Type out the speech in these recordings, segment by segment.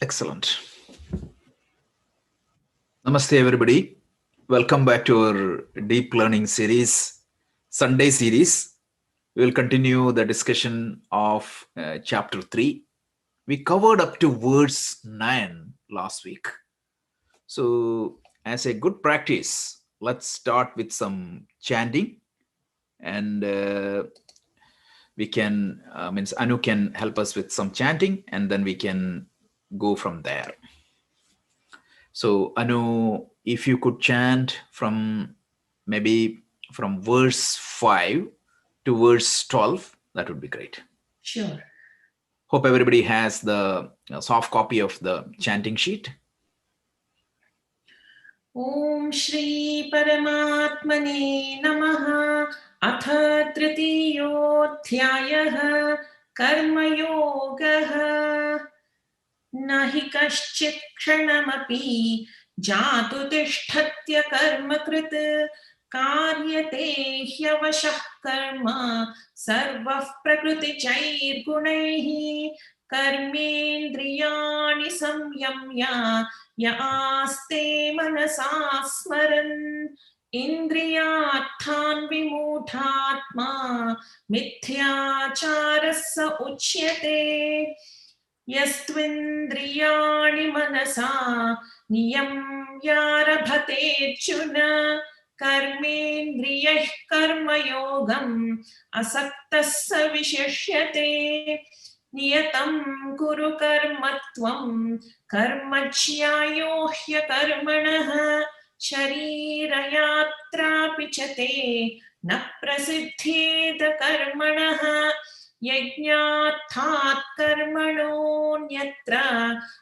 Excellent. Namaste, everybody. Welcome back to our deep learning series, Sunday series. We will continue the discussion of chapter 3. We covered up to verse 9 last week. So, as a good practice, let's start with some chanting, and we can, Anu can help us with some chanting, and then we can go from there. So Anu, if you could chant from maybe from verse 5 to verse 12, that would be great. Sure. Hope everybody has the soft copy of the chanting sheet. Om Shri Paramatmane Namaha Atha Tritiyodhyayah Karma Yogah Nahi Kaschit Kshanamapi Jatu Tishthatya Karma Krit Karyate Hyavashah Karma Sarvah Prakriti Chair Gunaihi Karmendriyani Samyamya Yaaste Manasa Smaran Indriyathan Vimuthatma Mithyacharasa Uchyate Yastvindriyani Manasa Niyamyarabhatechuna Karmendriyah Karma Yogam Asaktasya Vishishyate Niyatam Kuru Karmatvam Karmachyayo Hyakarmanah Sharirayatra Pichate Na Prasiddheda Karmanah Yajnathat Karmano Nyatra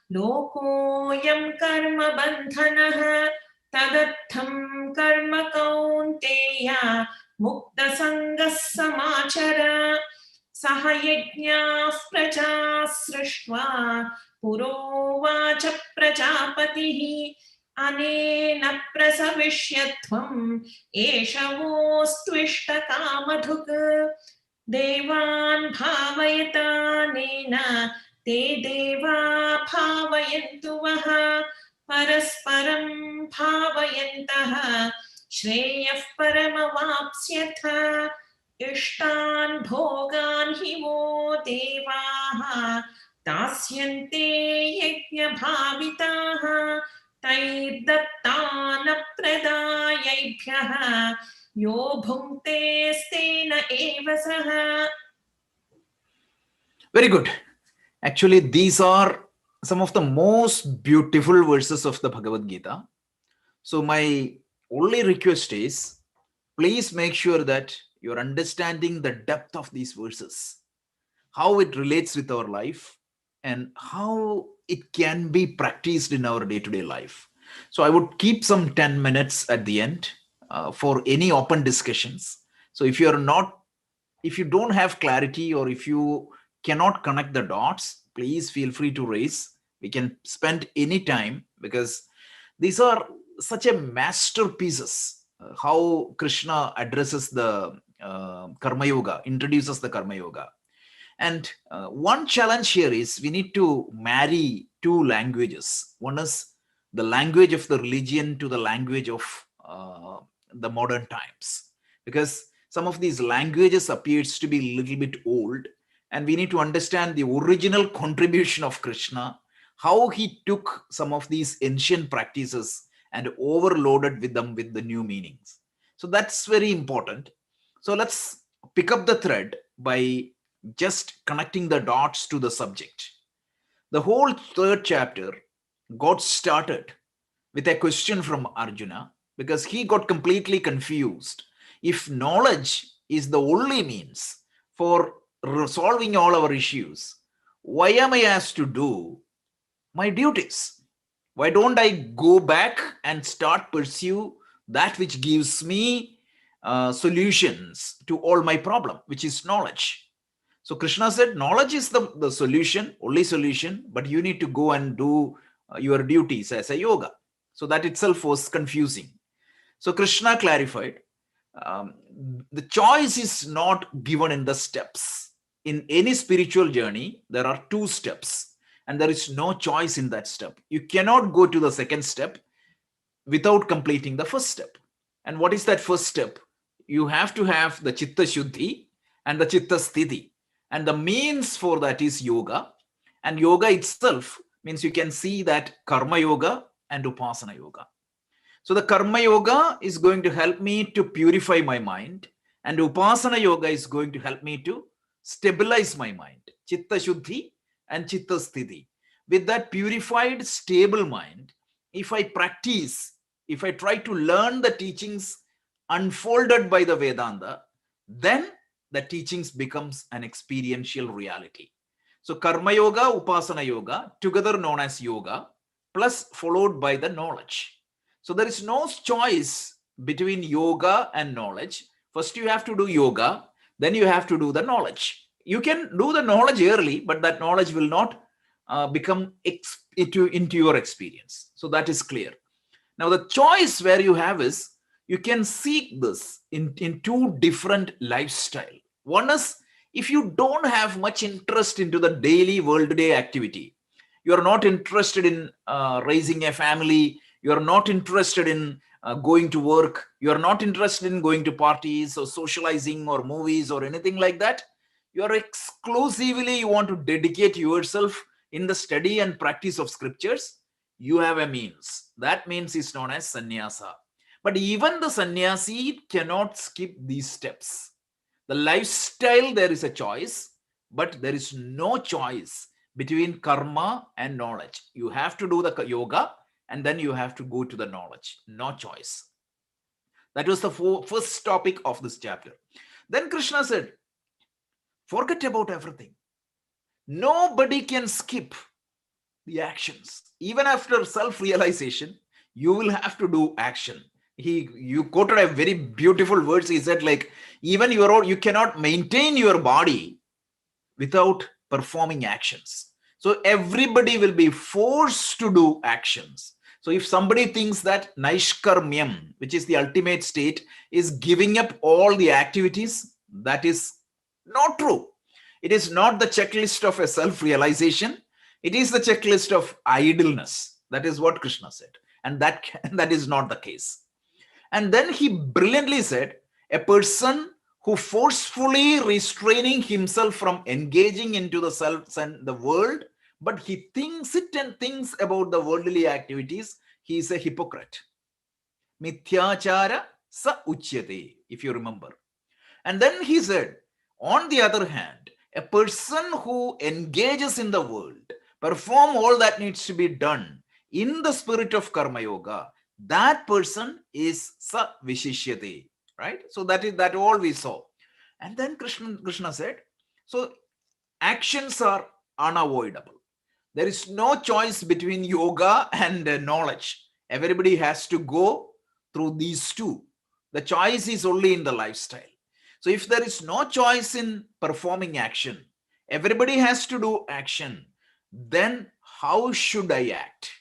Lokoyam Karma Bandhanah Tadatham Karma Kaunteya Mukta Sangas Samachara Sahayajnah Praja Srishva Purovacha Prajapatihi Anena Prasavishyatvam Eshavostvishta Kamadhuk Devan Bhavayatanena Te Deva Bhavayantu Vaha Parasparam Bhavayantaha Shreyah Paramavapsyatha Ishtan Bhogan Hivo Devaha Tasyante Yajna Bhavitaha Tairdattana Pradayabhyaha Yo bhunte stena eva saha. Very good. Actually, these are some of the most beautiful verses of the Bhagavad Gita. So my only request is, please make sure that you're understanding the depth of these verses, how it relates with our life, and how it can be practiced in our day-to-day life. So I would keep some 10 minutes at the end for any open discussions. So if you don't have clarity, or if you cannot connect the dots, please feel free to raise. We can spend any time, because these are such a masterpieces. How Krishna addresses the Karma Yoga, introduces the Karma Yoga. And one challenge here is we need to marry two languages. One is the language of the religion to the language of the modern times, because some of these languages appears to be a little bit old, and we need to understand the original contribution of Krishna, how he took some of these ancient practices and overloaded with them with the new meanings. So that's very important. So let's pick up the thread by just connecting the dots to the subject. The whole third chapter got started with a question from Arjuna, because he got completely confused. If knowledge is the only means for resolving all our issues, why am I asked to do my duties? Why don't I go back and start pursue that which gives me solutions to all my problem, which is knowledge? So Krishna said, knowledge is the solution, only solution, but you need to go and do your duties as a yoga. So that itself was confusing. So Krishna clarified, the choice is not given in the steps. In any spiritual journey, there are two steps. and there is no choice in that step. You cannot go to the second step without completing the first step. And what is that first step? You have to have the chitta shuddhi and the chitta sthiti. And the means for that is yoga. And yoga itself means you can see that karma yoga and upasana yoga. So the karma yoga is going to help me to purify my mind, and upasana yoga is going to help me to stabilize my mind. Chitta shuddhi and chitta sthiti. With that purified, stable mind, if I practice, if I try to learn the teachings unfolded by the Vedanta, then the teachings becomes an experiential reality. So karma yoga, upasana yoga, together known as yoga, plus followed by the knowledge. So there is no choice between yoga and knowledge. First you have to do yoga, then you have to do the knowledge. You can do the knowledge early, but that knowledge will not become into your experience. So that is clear. Now the choice where you have is, you can seek this in two different lifestyle. One is, if you don't have much interest into the daily world day activity, you are not interested in raising a family, you are not interested in going to work, you are not interested in going to parties or socializing or movies or anything like that, you are exclusively, you want to dedicate yourself in the study and practice of scriptures, you have a means. That means is known as sannyasa. But even the sannyasi cannot skip these steps. The lifestyle, there is a choice, but there is no choice between karma and knowledge. You have to do the yoga, and then you have to go to the knowledge. No choice. That was the first topic of this chapter. Then Krishna said, forget about everything. Nobody can skip the actions. Even after self-realization, you will have to do action. You quoted a very beautiful words. He said, like, even you cannot maintain your body without performing actions. So everybody will be forced to do actions. So if somebody thinks that naishkarmyam, which is the ultimate state, is giving up all the activities, that is not true. It is not the checklist of a self-realization. It is the checklist of idleness. That is what Krishna said. And that is not the case. And then he brilliantly said, a person who forcefully restraining himself from engaging into the self and the world, but he thinks it and thinks about the worldly activities, he is a hypocrite. Mithyachara sa uchyate, if you remember. And then he said, on the other hand, a person who engages in the world, perform all that needs to be done in the spirit of karma yoga, that person is sa vishishyate, right? So that all we saw. And then Krishna said, so actions are unavoidable. There is no choice between yoga and knowledge. Everybody has to go through these two. The choice is only in the lifestyle. So if there is no choice in performing action, everybody has to do action, then how should I act?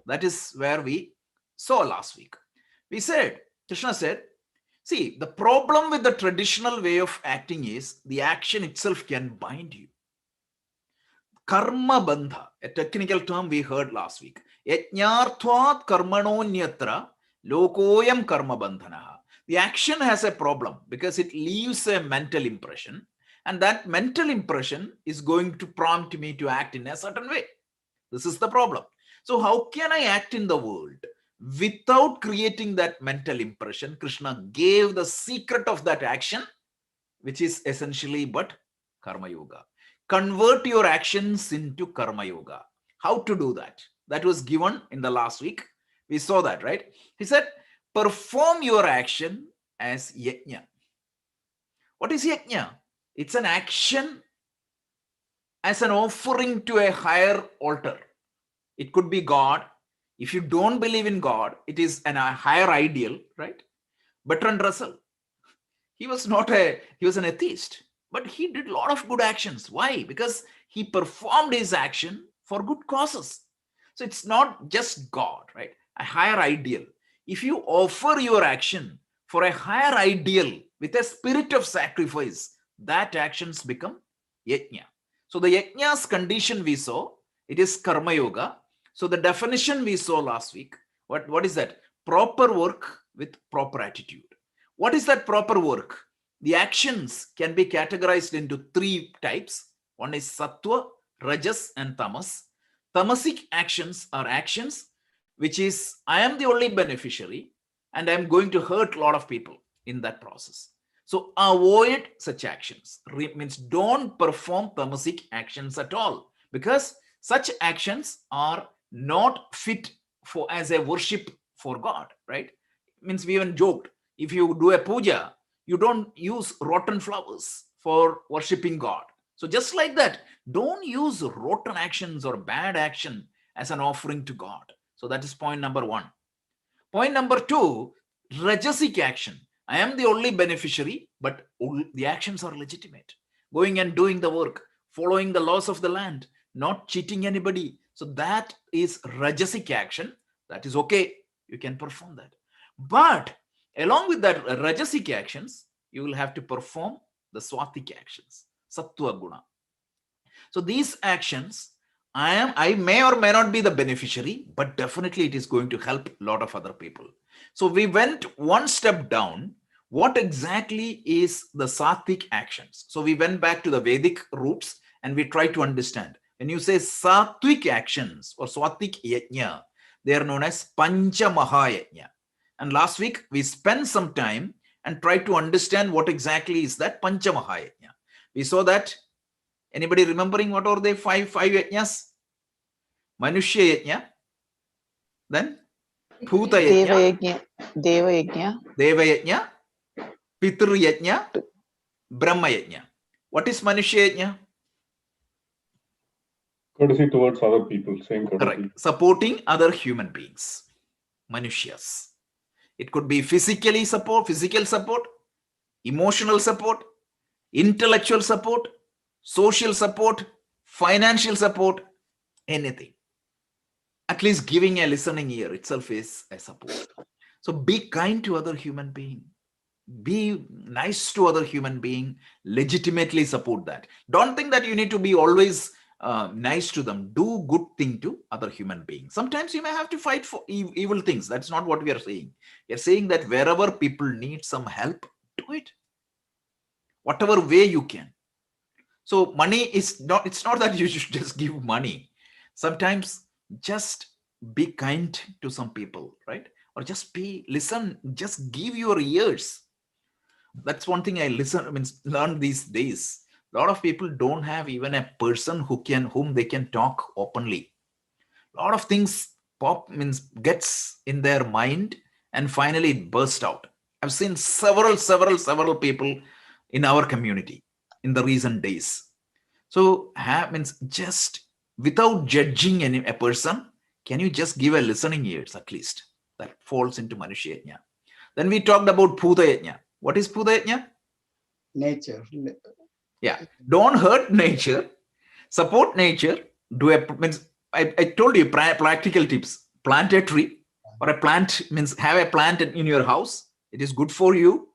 That is where we saw last week. We said, Krishna said, see, the problem with the traditional way of acting is the action itself can bind you. Karma bandha, a technical term we heard last week. Yajñartvat karmanonyatra lokoyam karma bandhanaha. The action has a problem because it leaves a mental impression, and that mental impression is going to prompt me to act in a certain way. This is the problem. So how can I act in the world without creating that mental impression? Krishna gave the secret of that action, which is essentially but karma yoga. Convert your actions into karma yoga. How to do that? That was given in the last week. We saw that, right? He said, perform your action as yajna. What is yajna? It's an action as an offering to a higher altar. It could be God. If you don't believe in God, it is a higher ideal, right? Bertrand Russell, he was an atheist, but he did a lot of good actions. Why? Because he performed his action for good causes. So it's not just God, right? A higher ideal. If you offer your action for a higher ideal with a spirit of sacrifice, that actions become yajna. So the yajna's condition we saw, It is Karma Yoga. So the definition we saw last week, what is that? Proper work with proper attitude. What is that proper work? The actions can be categorized into 3 types. One is Sattva, Rajas, and Tamas. Tamasic actions are actions which is, I am the only beneficiary and I'm going to hurt a lot of people in that process. So avoid such actions. Means don't perform tamasic actions at all, because such actions are not fit for as a worship for God, right? Means we even joked, if you do a puja, you don't use rotten flowers for worshiping God. So just like that, don't use rotten actions or bad action as an offering to God. So that is point number 1. Point number 2, rajasic action. I am the only beneficiary, but the actions are legitimate. Going and doing the work, following the laws of the land, not cheating anybody. So that is rajasic action. That is okay. You can perform that. But along with that rajasic actions, you will have to perform the swatik actions, sattva guna. So these actions, I may or may not be the beneficiary, but definitely it is going to help a lot of other people. So we went one step down. What exactly is the sattvic actions? So we went back to the Vedic roots and we tried to understand. When you say sattvic actions or swatik yajna, they are known as pancha mahayajna. And last week we spent some time and tried to understand what exactly is that pancha mahayajna. We saw that. Anybody remembering what are they? Five yajnas? Manushya yajna, then Bhuta yajna, Deva Yajna, Deva yajna, Pitru yajna, Brahma yajna. What is Manushya yajna? Courtesy towards other people, same courtesy. Correct. Supporting other human beings, Manushyas. It could be physical support, emotional support, intellectual support, social support, financial support, anything. At least giving a listening ear itself is a support. So be kind to other human being. Be nice to other human being. Legitimately support that. Don't think that you need to be always nice to them. Do good thing to other human beings. Sometimes you may have to fight for evil things. That's not what we are saying. We are saying that wherever people need some help, do it. Whatever way you can. So money is not, it's not that you should just give money. Sometimes just be kind to some people, right? Or just listen, just give your ears. That's one thing I learn these days. A lot of people don't have even a person whom they can talk openly. A lot of things gets in their mind and finally it bursts out. I've seen several people in our community in the recent days. So just without judging a person, can you just give a listening ears at least? That falls into Manushya Yajna. Then we talked about Bhuta Yajna. What is Bhuta Yajna? Nature. Yeah. Don't hurt nature. Support nature. I told you practical tips. Plant a tree or a plant, have a plant in your house. It is good for you.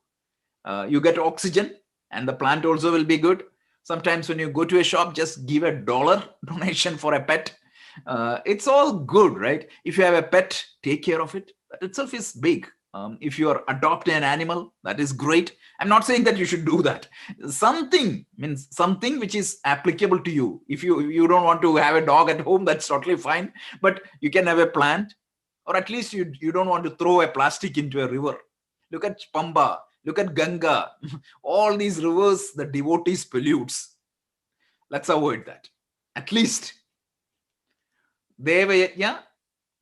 You get oxygen and the plant also will be good. Sometimes when you go to a shop, just give $1 donation for a pet. It's all good, right? If you have a pet, take care of it. That itself is big. If you are adopting an animal, that is great. I'm not saying that you should do that. Something which is applicable to you. If you don't want to have a dog at home, that's totally fine. But you can have a plant, or at least you don't want to throw a plastic into a river. Look at Pamba. Look at Ganga. All these rivers, the devotees pollutes. Let's avoid that. At least Deva Yajna,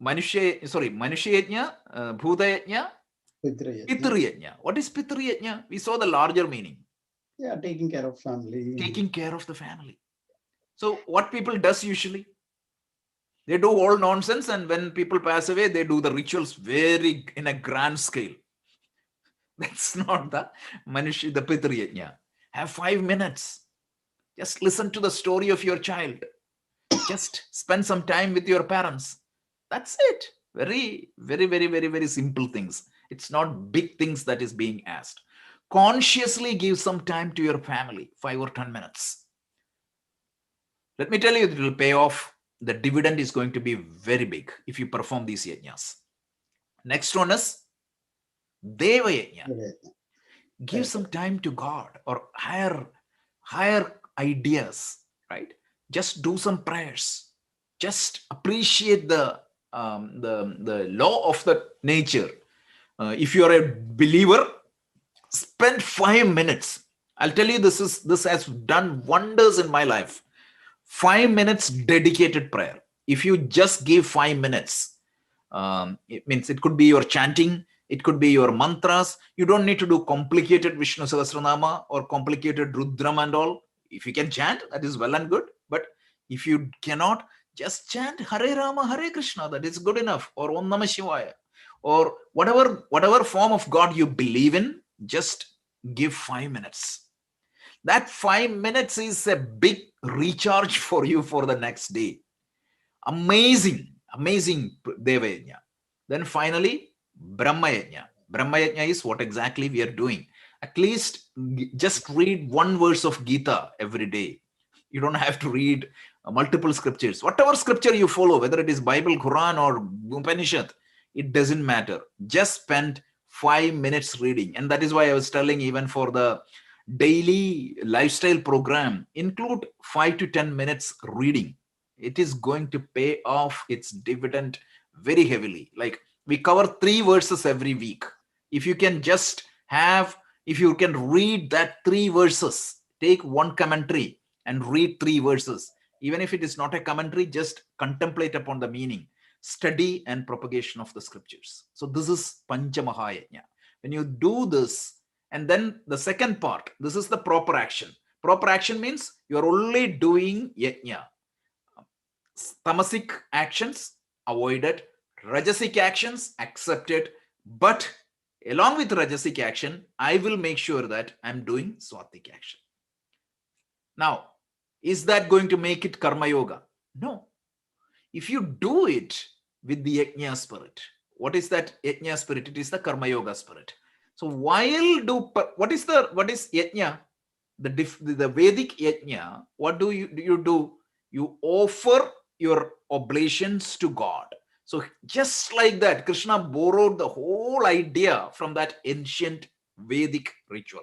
Manushya Yajna, Bhuta Yajna, Pitru Yajna. What is Pitru Yajna? We saw the larger meaning. Yeah, taking care of family. Taking care of the family. So what people does usually? They do all nonsense, and when people pass away, they do the rituals in a grand scale. That's not the Pitru Yajna. Have 5 minutes. Just listen to the story of your child. Just spend some time with your parents. That's it. Very, very, very, very, very simple things. It's not big things that is being asked. Consciously give some time to your family, 5 or 10 minutes. Let me tell you, it will pay off the dividend is going to be very big if you perform these yajnas. Next one is Deva Yajna. Give some time to God or higher ideas, right? Just do some prayers. Just appreciate the law of the nature. If you are a believer, spend 5 minutes. I'll tell you, this has done wonders in my life. 5 minutes dedicated prayer. If you just give 5 minutes, it means it could be your chanting, it could be your mantras. You don't need to do complicated Vishnu Sahasranama or complicated Rudram and all. If you can chant, that is well and good. But if you cannot, just chant Hare Rama, Hare Krishna. That is good enough. Or Om Namah Shivaya. Or whatever form of God you believe in, just give 5 minutes. That 5 minutes is a big recharge for you for the next day. Amazing Deva Yajna. Then finally, Brahma Yajna. Brahma Yajna is what exactly we are doing. At least just read one verse of Gita every day. You don't have to read multiple scriptures. Whatever scripture you follow, whether it is Bible, Quran or Upanishad, it doesn't matter. Just spend 5 minutes reading. And that is why I was telling, even for the daily lifestyle program, include 5 to 10 minutes reading. It is going to pay off its dividend very heavily. Like, we cover 3 verses every week. If you can read that 3 verses, take one commentary and read 3 verses. Even if it is not a commentary, just contemplate upon the meaning, study and propagation of the scriptures. So this is Pancha Mahayajna. When you do this, and then the second part, this is the proper action. Proper action means you are only doing yajna. Tamasic actions avoided, Rajasic actions accepted, but along with Rajasic action, I will make sure that I'm doing Swatik action. Now, is that going to make it Karma Yoga? No. If you do it with the Yajna spirit, what is that Yajna spirit? It is the Karma Yoga spirit. So what is Yajna? The Vedic Yajna, what do you do? You offer your oblations to God. So just like that, Krishna borrowed the whole idea from that ancient Vedic ritual.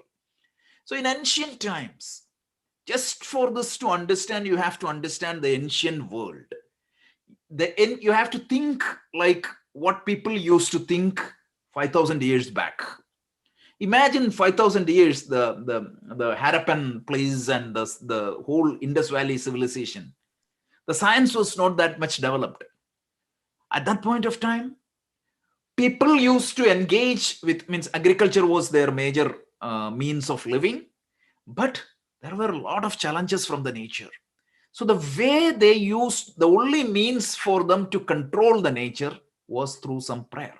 So in ancient times, just for this to understand, you have to understand the ancient world. You have to think like what people used to think 5,000 years back. Imagine 5,000 years, the Harappan place and the whole Indus Valley civilization. The science was not that much developed. At that point of time, people used to engage with, means agriculture was their major means of living, but there were a lot of challenges from the nature. So the way they used, the only means for them to control the nature was through some prayer.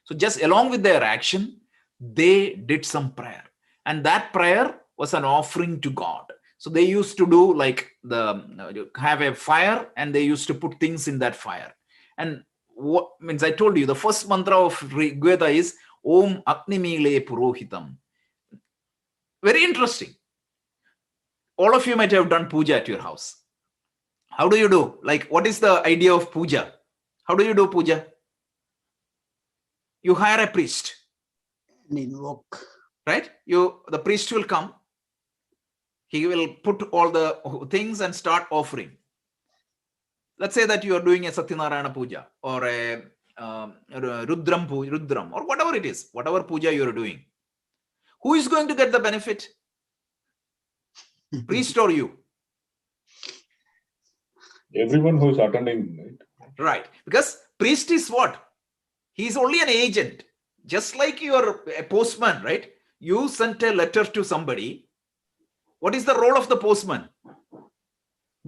So just along with their action, they did some prayer, and that prayer was an offering to God. So they used to do like have a fire, and they used to put things in that fire. And what means, I told you, the first mantra of Rigveda is Om Agnimile Purohitam. Very interesting. All of you might have done puja at your house. How do you do? Like, what is the idea of puja? How do you do puja? You hire a priest. And invoke. Right? The priest will come. He will put all the things and start offering. Let's say that you are doing a Satyanarayana puja or a Rudram or whatever it is, whatever puja you are doing. Who is going to get the benefit? Priest or you? Everyone who is attending, right? Right. Because priest is what? He is only an agent. Just like you are a postman, right? You sent a letter to somebody. What is the role of the postman?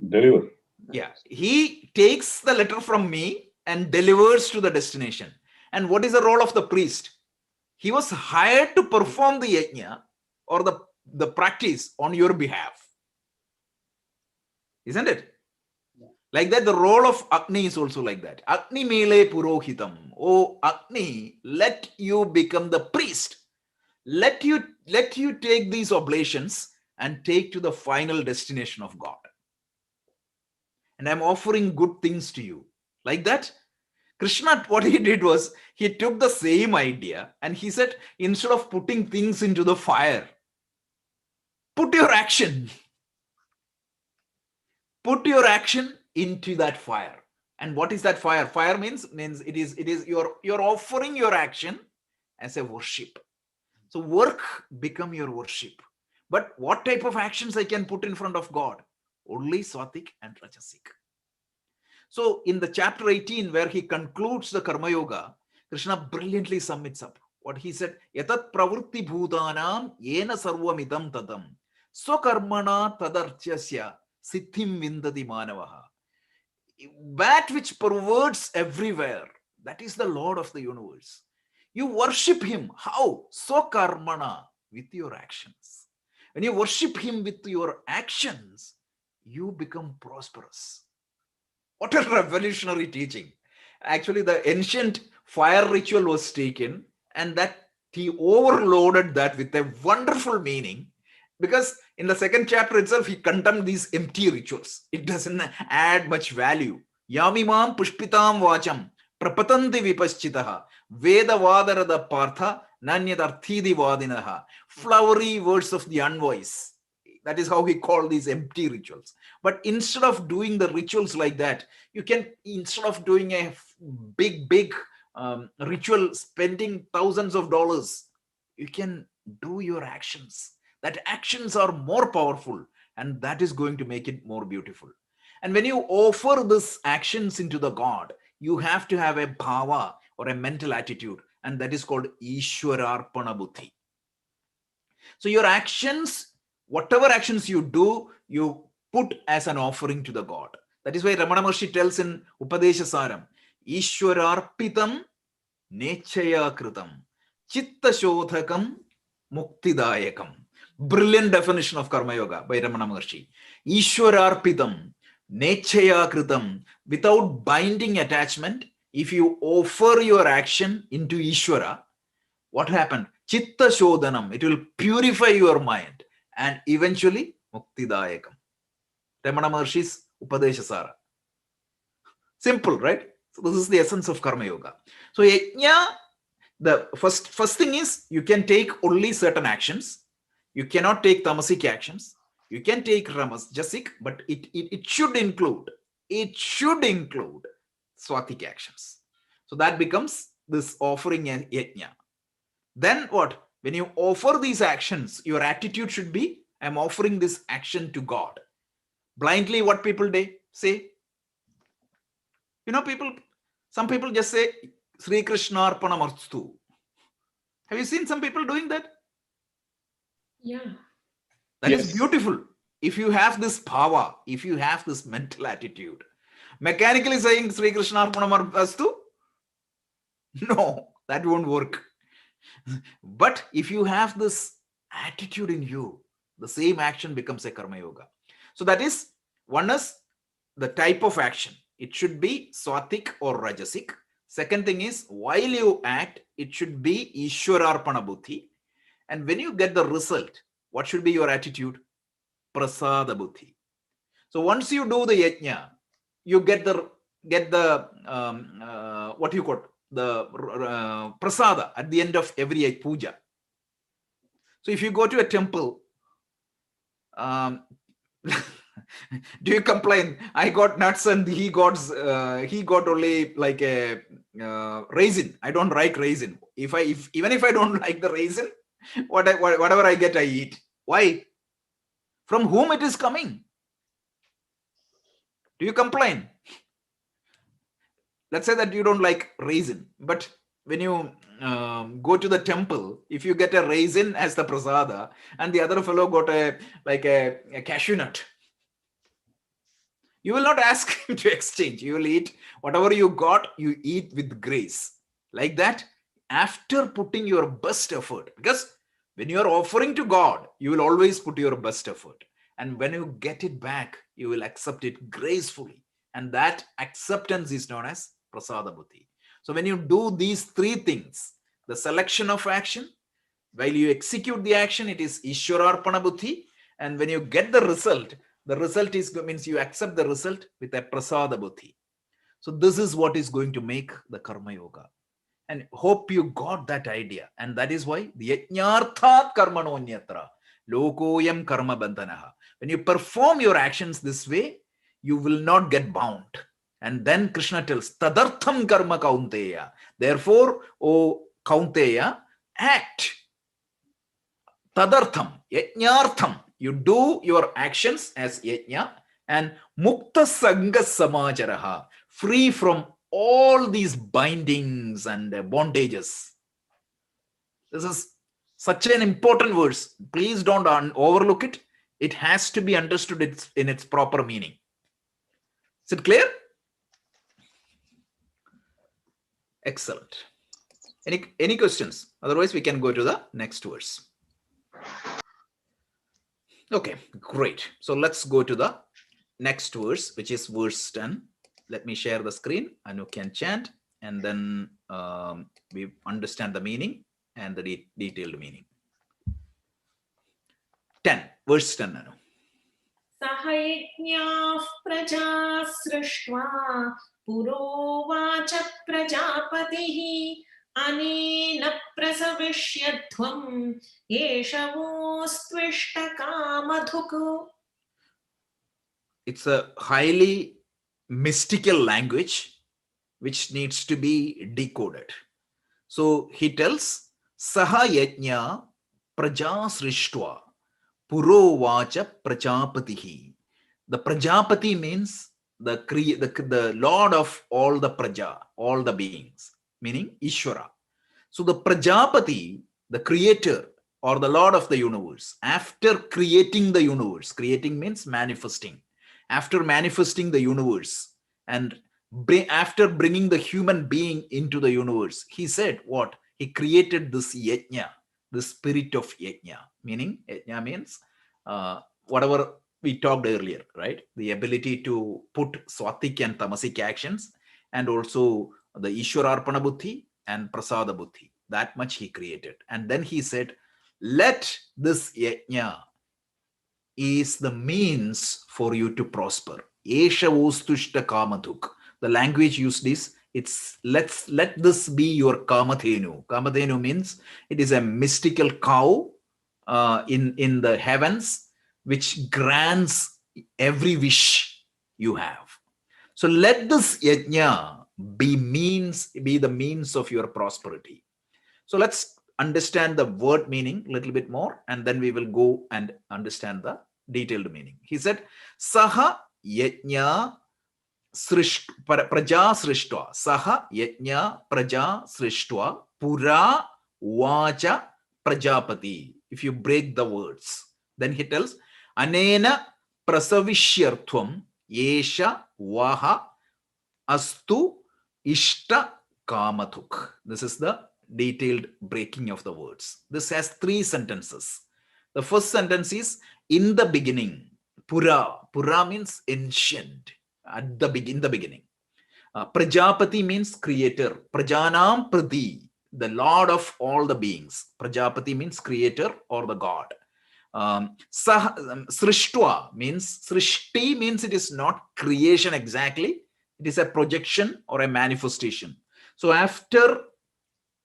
Deliver. Yeah. He takes the letter from me and delivers to the destination. And what is the role of the priest? He was hired to perform the yajna or the practice on your behalf. Isn't it? Yeah. Like that, the role of Agni is also like that. Agni mele purohitam. Oh Agni, let you become the priest. Let you take these oblations and take to the final destination of God. and I'm offering good things to you. Like that, Krishna, what he did was, he took the same idea and he said, instead of putting things into the fire, put your action. Put your action into that fire. And what is that fire? Fire means it is you're offering your action as a worship. So work become your worship. But what type of actions I can put in front of God? Only Sattvic and Rajasic. So in the chapter 18, where he concludes the Karma Yoga, Krishna brilliantly sums up what he said: Yatat pravrutti bhutanam yena sarvamidam tadam swakarmana tadartyasya siddhim vindati manavaha. That which perverts everywhere, that is the Lord of the universe. You worship him. How? Swakarmana, with your actions. When you worship him with your actions, you become prosperous. What a revolutionary teaching. Actually, the ancient fire ritual was taken, and that he overloaded that with a wonderful meaning, because in the second chapter itself, he condemned these empty rituals. It doesn't add much value. Yamimam pushpitam vacham prapatanti vipaschitaha veda vadarada partha nanyadarthidi vadinaha. Flowery words of the unwise. That is how he called these empty rituals. But instead of doing the rituals like that, you can, instead of doing a big ritual, spending thousands of dollars, you can do your actions. That actions are more powerful, and that is going to make it more beautiful. And when you offer these actions into the God, you have to have a bhava or a mental attitude, and that is called Ishwararpana Buddhi. So your actions, whatever actions you do, you put as an offering to the God. That is why Ramana Maharshi tells in Upadesha Saram, Ishwararpitam nechaya kritam chitta shodhakam muktidayakam. Brilliant definition of Karma Yoga by Ramana Maharshi. Ishwararpitam nechaya kritam. Without binding attachment, if you offer your action into Ishwara, what happened? Chitta shodhanam. It will purify your mind and eventually muktidayakam. Ramana Maharshi's Upadesha Sara. Simple, right? So this is the essence of Karma Yoga. So yajna, the first thing is, you can take only certain actions. You cannot take tamasic actions. You can take rajasic, but it should include swatic actions. So that becomes this offering yajna. Then what? When you offer these actions, your attitude should be, I'm offering this action to God. Blindly, what people say? You know, some people just say, Sri Krishna Arpanamarstu. Have you seen some people doing that? Yeah. That Yes. is beautiful. If you have this power, if you have this mental attitude, mechanically saying Sri Krishna Arpanamarstu, no, that won't work. But if you have this attitude in you, the same action becomes a Karma Yoga. So that is, one is the type of action. It should be Swatik or Rajasic. Second thing is, while you act, it should be Ishwararpana Buddhi. And when you get the result, what should be your attitude? Prasada Buddhi. So once you do the yajna, you get the what you call the prasada at the end of every puja. So if you go to a temple, do you complain? I got nuts and he got only like a raisin. I don't like raisin. Even if I don't like the raisin, whatever I get, I eat. Why? From whom it is coming? Do you complain? Let's say that you don't like raisin, but when you go to the temple, if you get a raisin as the prasada and the other fellow got a cashew nut, you will not ask him to exchange. You will eat whatever you got, you eat with grace. Like that, after putting your best effort, because when you are offering to God, you will always put your best effort. And when you get it back, you will accept it gracefully. And that acceptance is known as prasada buddhi. So when you do these three things, the selection of action, while you execute the action, it is Ishwararpana buddhi. And when you get the result, The result means you accept the result with a prasada buddhi. So this is what is going to make the karma yoga. And hope you got that idea. And that is why the yajnarthat karmanonyatra lokoyam karma bandhanaha. When you perform your actions this way, you will not get bound. And then Krishna tells, tadartham karma kaunteya. Therefore, O Kaunteya, act. Tadartham, yajnartham. You do your actions as yajna. And mukta sanga samajaraha, free from all these bindings and bondages. This is such an important verse. Please don't overlook it. It has to be understood in its proper meaning. Is it clear? Excellent. Any questions? Otherwise, we can go to the next verse. Okay, great. So let's go to the next verse, which is verse 10. Let me share the screen. Anu can chant, and then we understand the meaning and the detailed meaning. 10, verse 10, Anu. सहयज्ञाः प्रजा सृष्ट्वा पुरोवाच प्रजापतिः अनेन प्रसविष्यध्वम् एष वोस्त्विष्टकामधुक्. It's a highly mystical language which needs to be decoded. So he tells, Saha yajna praja srishtva purovacha prajapatihi. The Prajapati means the Lord of all the praja, all the beings, meaning Ishvara. So the Prajapati, the creator or the Lord of the universe, after creating the universe, creating means manifesting, after manifesting the universe and after bringing the human being into the universe, he said what? He created this yajna, the spirit of yajna, meaning yajna means whatever we talked earlier, right? The ability to put swatik and tamasic actions, and also the Ishwararpana buddhi and prasada buddhi. That much he created. And then he said, let this yajna is the means for you to prosper. Esha vostushta kamadhuk. The language used is, it's let this be your kamathenu. Kamathenu means it is a mystical cow in the heavens which grants every wish you have. So let this yajna be the means of your prosperity. So let's understand the word meaning a little bit more, and then we will go and understand the detailed meaning. He said, Saha yajna praja srishtva. Saha yajna praja srishtva pura vacha prajapati. If you break the words, then he tells, Anena prasavishyarthvam yesha vaha astu ishta kamathuk. This is the detailed breaking of the words. This has 3 sentences. The first sentence is, in the beginning. Pura. Pura means ancient. In the beginning. Prajapati means creator. Prajanam prati, the Lord of all the beings. Prajapati means creator or the God. Srishtva means, Srishti means it is not creation exactly. It is a projection or a manifestation. So after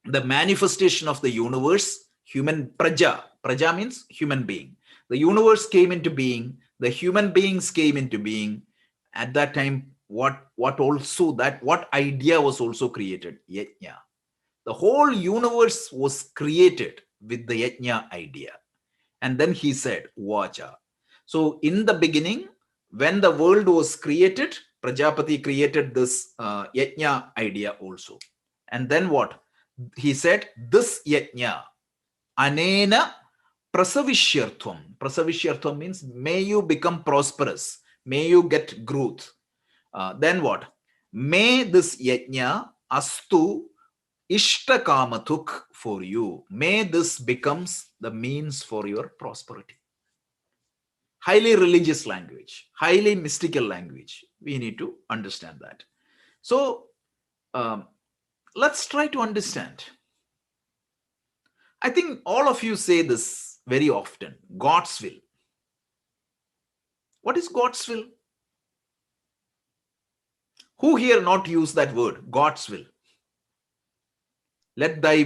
the manifestation of the universe, praja means human being. The universe came into being, the human beings came into being. At that time, what idea was also created? Yajna. The whole universe was created with the yajna idea. And then he said, Vacha. So in the beginning, when the world was created, Prajapati created this yajna idea also. And then what? He said, this yajna, anena prasavishyarthvam. Prasavishyarthvam means, may you become prosperous. May you get growth. Then what? May this yajna astu ishta kamathuk for you. May this becomes the means for your prosperity. Highly religious language, highly mystical language. We need to understand that. So let's try to understand. I think all of you say this very often, God's will. What is God's will? Who here not use that word, God's will? Let thy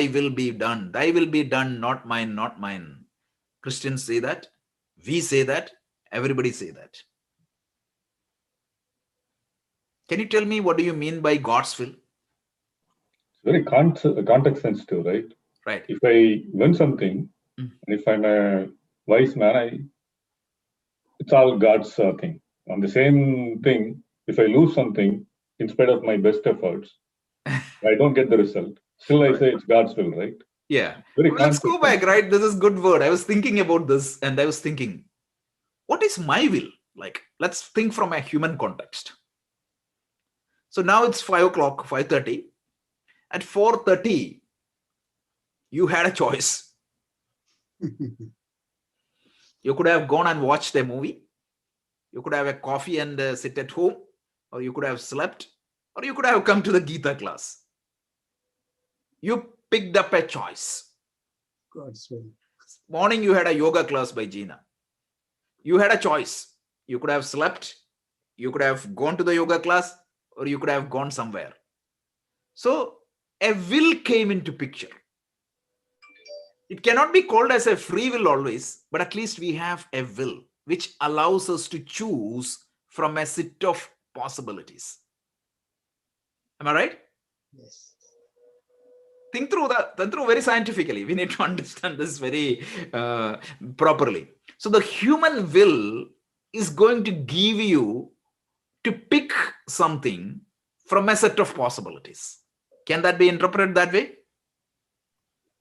will be done. Thy will be done, not mine, not mine. Christians say that. We say that. Everybody say that. Can you tell me what do you mean by God's will? It's very context sensitive, right? Right. If I win something, Mm. and if I'm a wise man, it's all God's thing. On the same thing, if I lose something, in spite of my best efforts, I don't get the result. Still, I Right. say it's God's will, right? Yeah. Very Let's go back, context right? This is good word. I was thinking about this and I was thinking, what is my will? Like, let's think from a human context. So now it's 5 o'clock, 5:30. At 4:30, you had a choice. You could have gone and watched a movie. You could have a coffee and sit at home, or you could have slept, or you could have come to the Gita class. You picked up a choice. God's will. Morning, you had a yoga class by Gina. You had a choice. You could have slept, you could have gone to the yoga class, or you could have gone somewhere. So a will came into picture. It cannot be called as a free will always, but at least we have a will which allows us to choose from a set of possibilities. Am I right? Yes. Think through very scientifically. We need to understand this very properly. So the human will is going to give you to pick something from a set of possibilities. Can that be interpreted that way?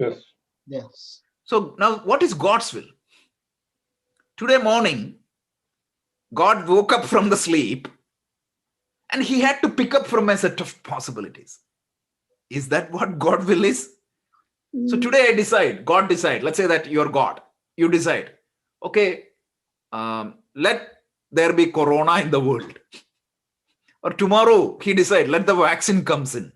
Yes. Yes. So now what is God's will? Today morning, God woke up from the sleep and he had to pick up from a set of possibilities. Is that what God will is? So today I decide, God decide, let's say that you're God. You decide, okay, let there be corona in the world. Or tomorrow he decide, let the vaccine comes in.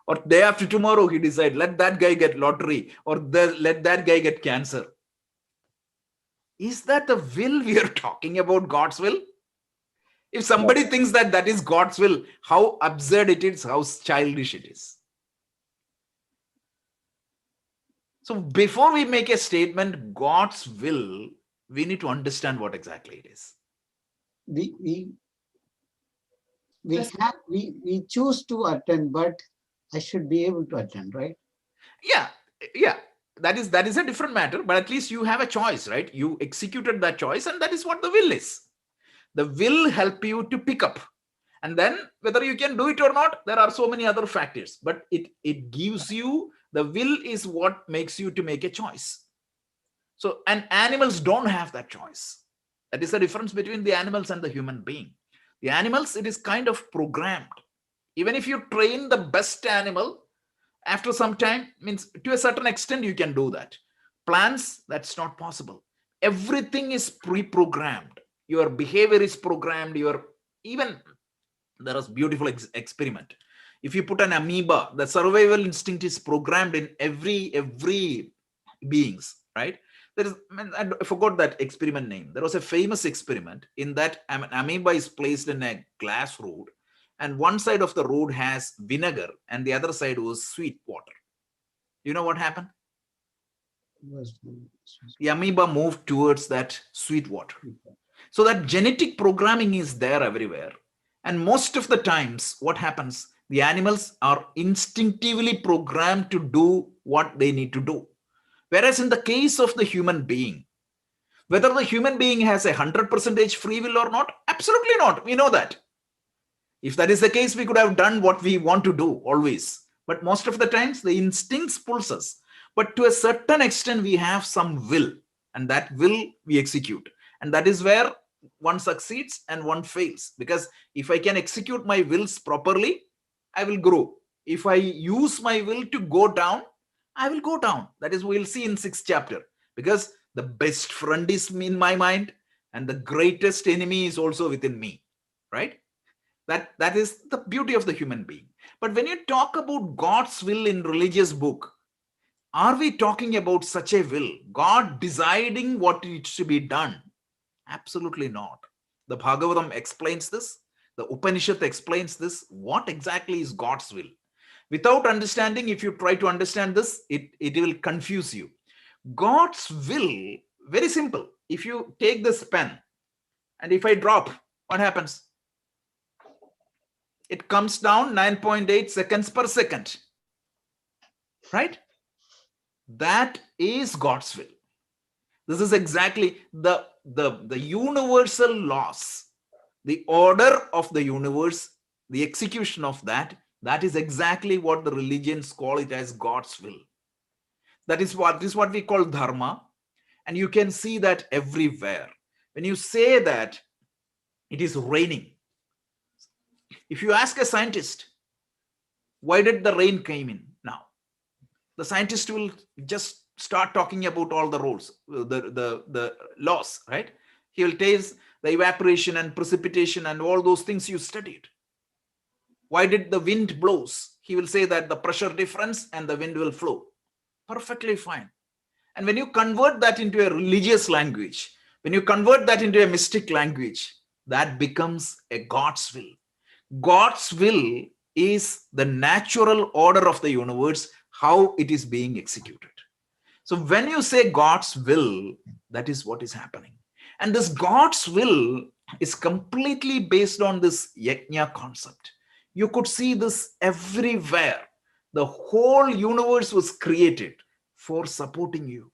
Or day after tomorrow he decide, let that guy get lottery, or let that guy get cancer. Is that the will we are talking about, God's will? If somebody thinks that that is God's will, how absurd it is, how childish it is. So before we make a statement, God's will, we need to understand what exactly it is. We choose to attend, but I should be able to attend, right? Yeah. That is a different matter, but at least you have a choice, right? You executed that choice, and that is what the will is. The will help you to pick up. And then whether you can do it or not, there are so many other factors, but it gives you, the will is what makes you to make a choice. So, and animals don't have that choice. That is the difference between the animals and the human being. The animals, it is kind of programmed. Even if you train the best animal, after some time, means to a certain extent, you can do that. Plants, that's not possible. Everything is pre-programmed. Your behavior is programmed. Even there is beautiful experiment. If you put an amoeba, the survival instinct is programmed in every beings, right? There is, I forgot that experiment name. There was a famous experiment in that an amoeba is placed in a glass road, and one side of the road has vinegar and the other side was sweet water. You know what happened? The amoeba moved towards that sweet water. So that genetic programming is there everywhere. And most of the times, what happens? The animals are instinctively programmed to do what they need to do. Whereas in the case of the human being, whether the human being has 100% free will or not, absolutely not. We know that. If that is the case, we could have done what we want to do always. But most of the times, the instincts pulls us. But to a certain extent, we have some will, and that will we execute. And that is where one succeeds and one fails. Because if I can execute my wills properly, I will grow. If I use my will to go down, I will go down. That is, we'll see in 6th chapter. Because the best friend is in my mind, and the greatest enemy is also within me. Right? That is the beauty of the human being. But when you talk about God's will in religious book, are we talking about such a will, God deciding what needs to be done, Absolutely not. The Bhagavatam explains this. The Upanishad explains this. What exactly is God's will? Without understanding, if you try to understand this, it will confuse you. God's will, very simple. If you take this pen and if I drop, what happens? It comes down 9.8 seconds per second. Right? That is God's will. This is exactly the universal laws, the order of the universe, the execution of that. That is exactly what the religions call it as God's will. That is what we call dharma. And you can see that everywhere. When you say that it is raining, if you ask a scientist, why did the rain came in now? The scientist will just start talking about all the rules, the laws, right? He will tell the evaporation and precipitation and all those things you studied. Why did the wind blows? He will say that the pressure difference and the wind will flow. Perfectly fine. And when you convert that into a religious language, when you convert that into a mystic language, that becomes a God's will. God's will is the natural order of the universe, how it is being executed. So when you say God's will, that is what is happening. And this God's will is completely based on this yajna concept. You could see this everywhere. The whole universe was created for supporting you.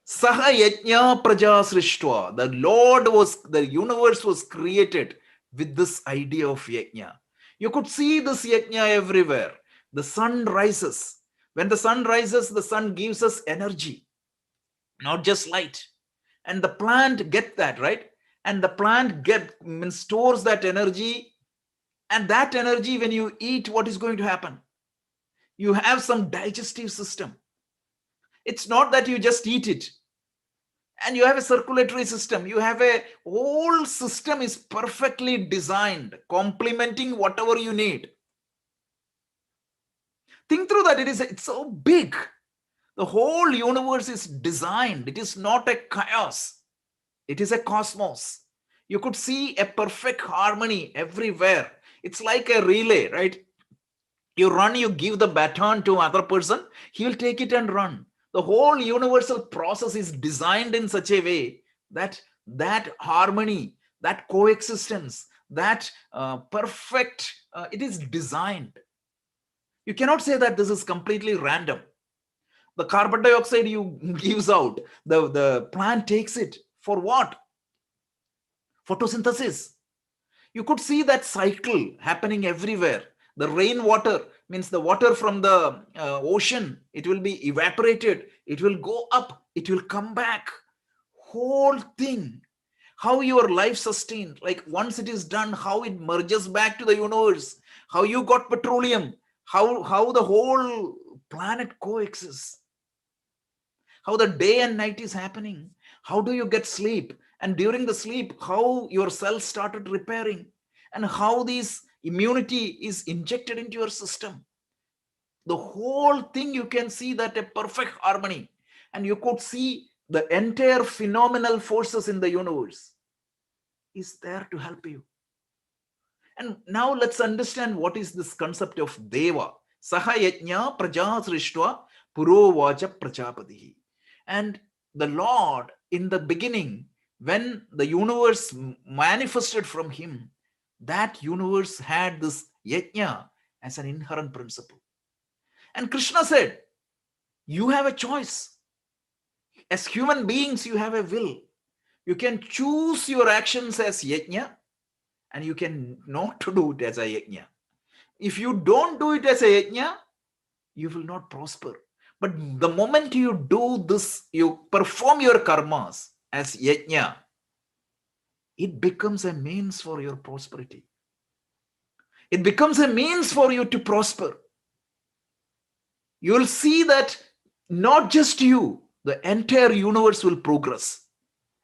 Saha yajna praja srishtva. The universe was created with this idea of yajna. You could see this yajna everywhere. The sun rises. When the sun rises, the sun gives us energy, not just light. And the plant gets that, right? And the plant stores that energy. And that energy, when you eat, what is going to happen? You have some digestive system. It's not that you just eat it. And you have a circulatory system. You have a whole system is perfectly designed, complementing whatever you need. Think through that. It's so big. The whole universe is designed. It is not a chaos. It is a cosmos. You could see a perfect harmony everywhere. It's like a relay, right? You run, you give the baton to another person, he will take it and run. The whole universal process is designed in such a way that harmony, that coexistence, that perfect, it is designed. You cannot say that this is completely random. The carbon dioxide you gives out, the plant takes it. For what? Photosynthesis. You could see that cycle happening everywhere. The rainwater means the water from the ocean, it will be evaporated. It will go up. It will come back. Whole thing. How your life sustained. Like once it is done, how it merges back to the universe. How you got petroleum. How the whole planet coexists. How the day and night is happening. How do you get sleep? And during the sleep, how your cells started repairing. And how this immunity is injected into your system. The whole thing, you can see that a perfect harmony. And you could see the entire phenomenal forces in the universe is there to help you. And now let's understand what is this concept of Deva. Saha yajna praja srishtva purovacha prajapatihi. And the Lord, in the beginning, when the universe manifested from him, that universe had this yajna as an inherent principle. And Krishna said, you have a choice. As human beings, you have a will. You can choose your actions as yajna, and you can not to do it as a yajna. If you don't do it as a yajna, you will not prosper. But the moment you do this, you perform your karmas as yajna, it becomes a means for your prosperity. It becomes a means for you to prosper. You will see that not just you, the entire universe will progress.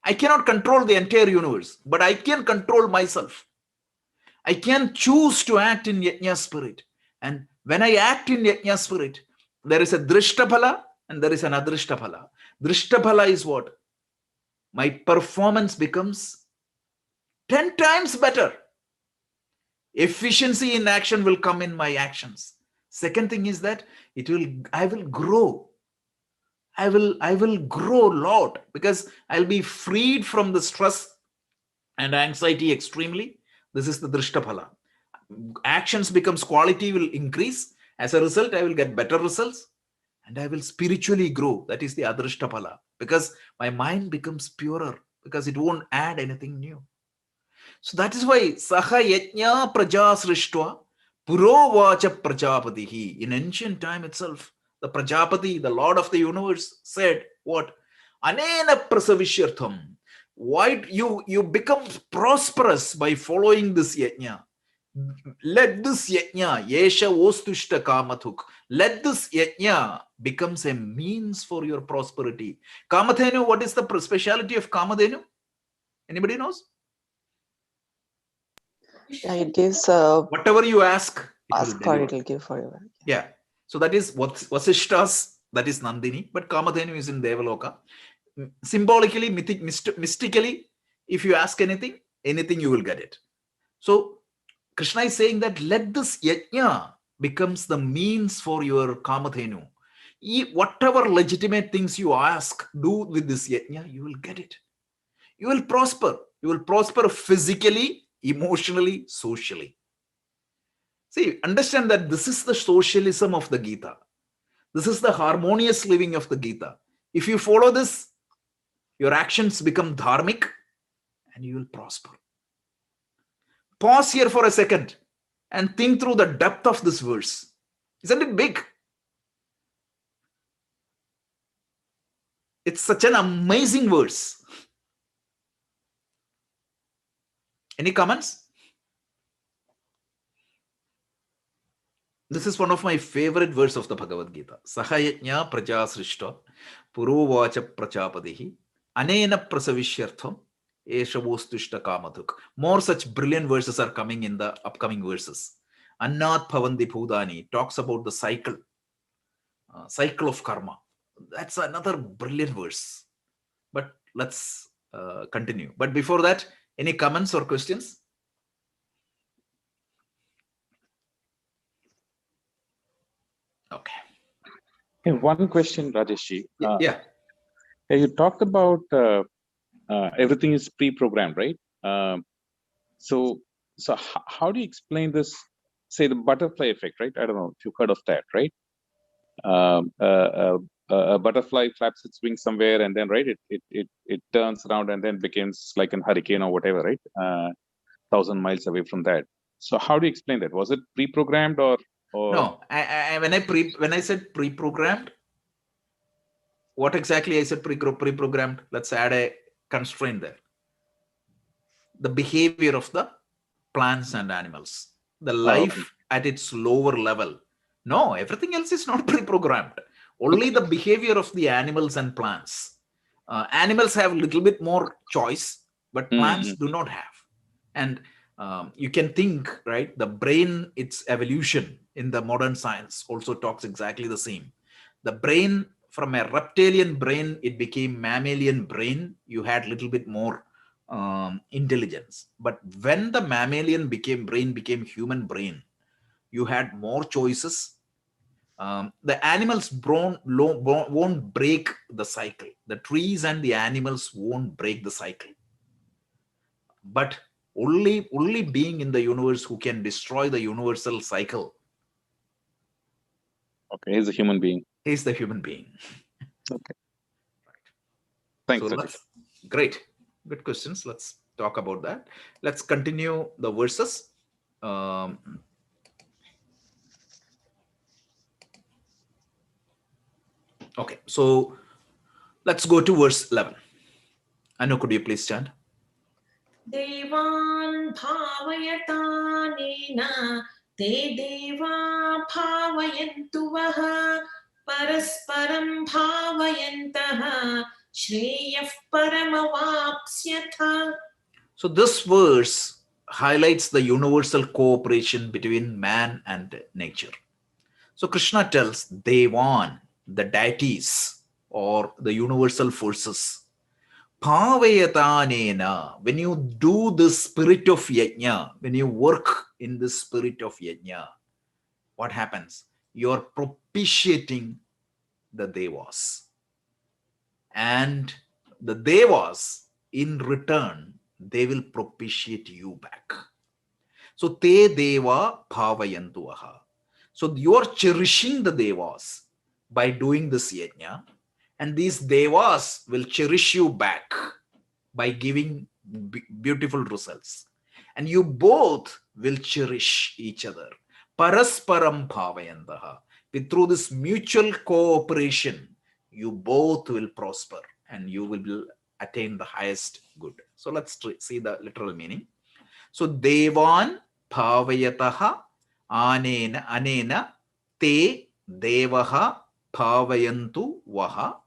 I cannot control the entire universe, but I can control myself. I can choose to act in yajna spirit. And when I act in yajna spirit, there is a drishtaphala and there is an adrishtaphala. Drishtaphala is what? my performance becomes 10 times better. Efficiency in action will come in my actions. Second thing is that I will grow. I will grow a lot because I'll be freed from the stress and anxiety extremely. This is the Drishtaphala. Actions becomes quality will increase. As a result, I will get better results and I will spiritually grow. That is the Adrishtaphala, because my mind becomes purer, because it won't add anything new. So that is why Saha Yajna Praja Srishtva Purovacha Prajapatihi. In ancient time itself, the Prajapati, the Lord of the universe, said what? Anena Prasavishyartham. Why you become prosperous by following this yajna? Let this yajna, Yesha Ostushta Kamathuk, let this yajna becomes a means for your prosperity. Kamathenu, what is the speciality of Kamadhenu? Anybody knows? Yeah, it gives Whatever you ask, it ask will for, deliver. it will give for you. Yeah. So that is what Vasishtas, that is Nandini, but Kamadhenu is in Devaloka. Symbolically, mystically, if you ask anything you will get it. So Krishna is saying that let this yajna becomes the means for your Kamadhenu. Whatever legitimate things you ask, do with this yajna, you will get it. You will prosper. You will prosper physically, emotionally, socially. See, understand that this is the socialism of the Gita. This is the harmonious living of the Gita. If you follow this, your actions become dharmic and you will prosper. Pause here for a second and think through the depth of this verse. Isn't it big? It's such an amazing verse. Any comments? This is one of my favorite verses of the Bhagavad Gita. Sahayajna praja srishta purovacha prachapadihi anena prasavishyartham eshavostishta kamathuk. More such brilliant verses are coming in the upcoming verses. Annat bhavandi bhudani talks about the cycle of karma. That's another brilliant verse. But let's continue. But before that, any comments or questions? Okay. Hey, one question, Rajeshji. Yeah. You talked about everything is pre-programmed, right? So how do you explain this? Say the butterfly effect, right? I don't know if you've heard of that, right? A butterfly flaps its wings somewhere, and then it turns around and then becomes like a hurricane or whatever, right? 1,000 miles away from that. So how do you explain that? Was it pre-programmed or? No, when I said pre-programmed, what exactly I said pre-programmed? Let's add a constraint there. The behavior of the plants and animals, the life at its lower level. No, everything else is not pre-programmed. Only the behavior of the animals and plants. Animals have a little bit more choice, but plants do not have. And you can think, right? The brain, its evolution in the modern science also talks exactly the same. The brain, from a reptilian brain, it became mammalian brain. You had a little bit more intelligence. But when the mammalian brain became human brain, you had more choices. The animals won't break the cycle. The trees and the animals won't break the cycle. But only being in the universe who can destroy the universal cycle. Okay, he's a human being. He's the human being. Okay. Thanks. So great. Good questions. Let's talk about that. Let's continue the verses. Okay, so let's go to verse 11. Anu, could you please stand? Devan bhavayatanena te deva bhavayantu vaha parasparam bhavayantaha shreyah paramavapsyatha. So this verse highlights the universal cooperation between man and nature. So Krishna tells Devan, the deities or the universal forces, Bhavayatanena, when you do the spirit of yajna, when you work in the spirit of yajna, what happens? You're propitiating the devas. And the devas, in return, they will propitiate you back. So, te deva bhavayantuaha. So, you are cherishing the devas by doing this yajna, and these devas will cherish you back by giving beautiful results. And you both will cherish each other. Parasparam bhavayantaha. Through this mutual cooperation, you both will prosper and you will attain the highest good. So let's see the literal meaning. So devan bhavayataha anena te devaha bhavayantu vaha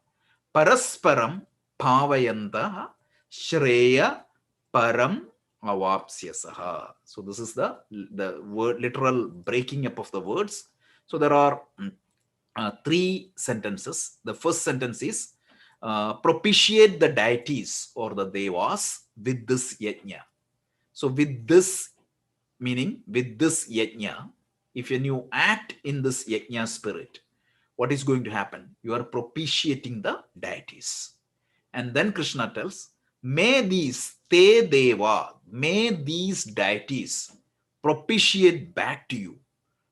parasparam bhavayantaha shreya param avapsyasaha. So this is the word literal breaking up of the words. So there are three sentences. The first sentence is propitiate the deities or the devas with this yajna. So with this meaning, with this yajna, if you act in this yajna spirit, what is going to happen? You are propitiating the deities. And then Krishna tells, may these te deva, may these deities propitiate back to you.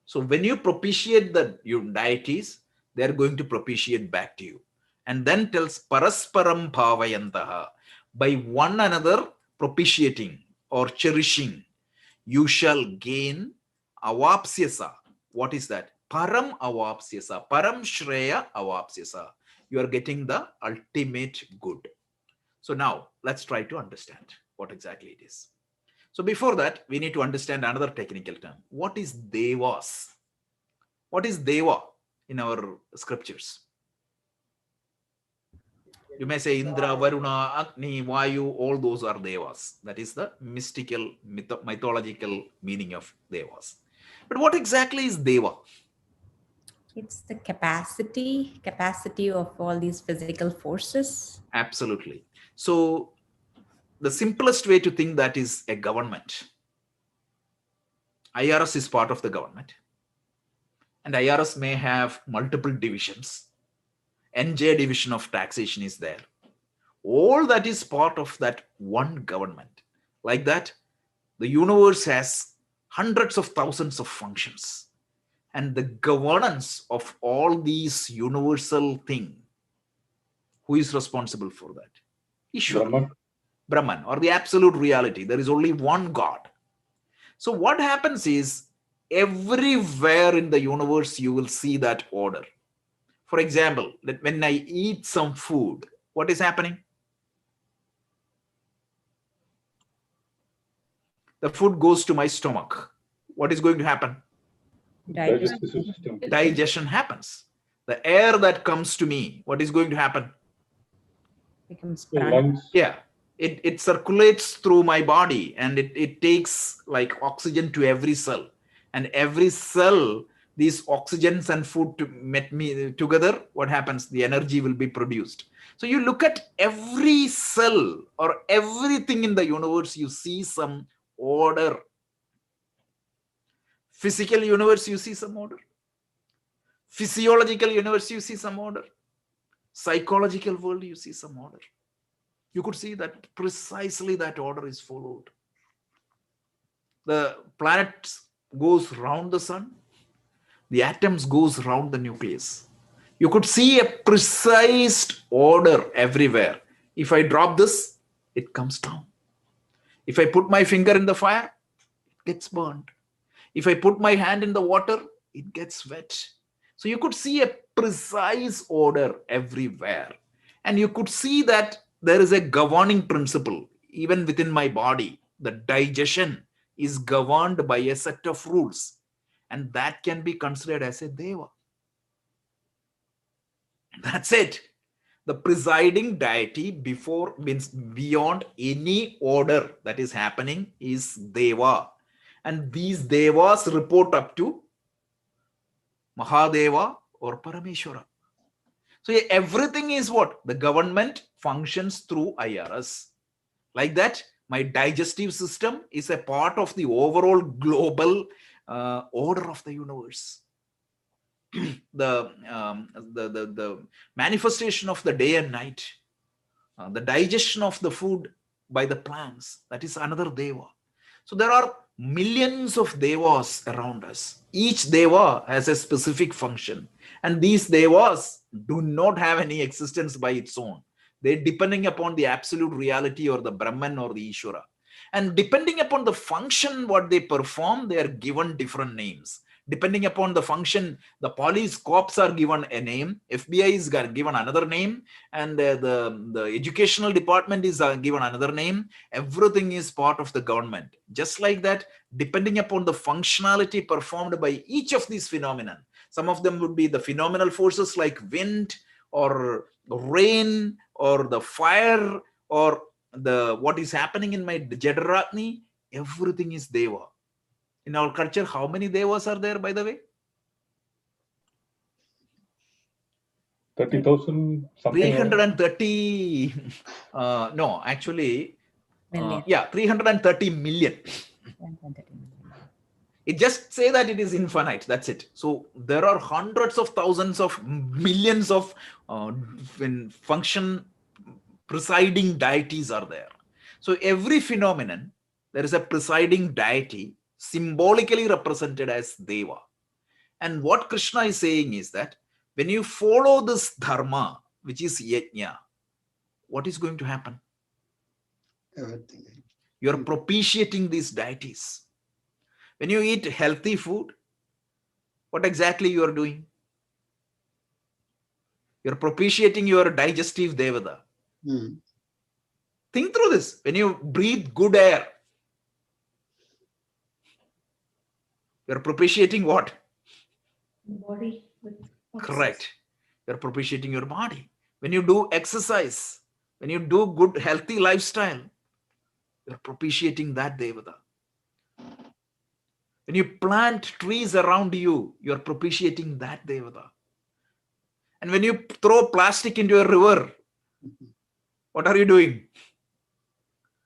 So when you propitiate your deities, they are going to propitiate back to you. And then tells parasparam bhavayantaha, by one another propitiating or cherishing, you shall gain avapsyasa. What is that? Param avapsyasa, param shreya avapsyasa. You are getting the ultimate good. So now let's try to understand what exactly it is. So before that, we need to understand another technical term. What is devas? What is deva in our scriptures? You may say Indra, Varuna, Agni, Vayu, all those are devas. That is the mystical, mythological meaning of devas. But what exactly is deva? It's the capacity of all these physical forces. Absolutely. So the simplest way to think that is a government. IRS is part of the government. And IRS may have multiple divisions. NJ division of taxation is there. All that is part of that one government. Like that, the universe has hundreds of thousands of functions. And the governance of all these universal things, who is responsible for that? Ishwara. Brahman, or the absolute reality. There is only one God. So what happens is, everywhere in the universe, you will see that order. For example, that when I eat some food, what is happening? The food goes to my stomach. What is going to happen? Digestion happens. The air that comes to me, what is going to happen? Becomes yeah, it circulates through my body, and it takes like oxygen to every cell, and every cell, these oxygens and food met me together, what happens? The energy will be produced. So you look at every cell or everything in the universe, you see some order. Physical universe, you see some order. Physiological universe, you see some order. Psychological world, you see some order. You could see that precisely that order is followed. The planet goes round the sun. The atoms goes round the nucleus. You could see a precise order everywhere. If I drop this, it comes down. If I put my finger in the fire, it gets burned. If I put my hand in the water, it gets wet. So you could see a precise order everywhere. And you could see that there is a governing principle even within my body. The digestion is governed by a set of rules. And that can be considered as a deva. That's it. The presiding deity before means beyond any order that is happening is deva. And these devas report up to Mahadeva or Parameshwara. So everything is what? The government functions through IRS. Like that, my digestive system is a part of the overall global order of the universe. The manifestation of the day and night, the digestion of the food by the plants, that is another deva. So there are millions of devas around us. Each deva has a specific function, and these devas do not have any existence by its own. They're depending upon the absolute reality or the Brahman or the Ishvara. And depending upon the function what they perform, they are given different names. Depending upon the function, the police cops are given a name, FBI is given another name, and the educational department is given another name. Everything is part of the government. Just like that, depending upon the functionality performed by each of these phenomena, some of them would be the phenomenal forces like wind or rain or the fire or the what is happening in my Jadaratni, everything is Deva. In our culture, how many devas are there, by the way? 30,000 something. 330. No, actually, Million. yeah, 330 million. 130 million. It just say that it is infinite. That's it. So there are hundreds of thousands of millions of function presiding deities are there. So every phenomenon, there is a presiding deity symbolically represented as Deva. And what Krishna is saying is that when you follow this dharma, which is yajna, what is going to happen? Everything. You are propitiating these deities. When you eat healthy food, what exactly you are doing? You are propitiating your digestive devata. Mm. Think through this. When you breathe good air, you are propitiating what? Body. Correct. You are propitiating your body. When you do exercise, when you do good healthy lifestyle, you are propitiating that devata. When you plant trees around you, you are propitiating that devata. And when you throw plastic into a river, what are you doing?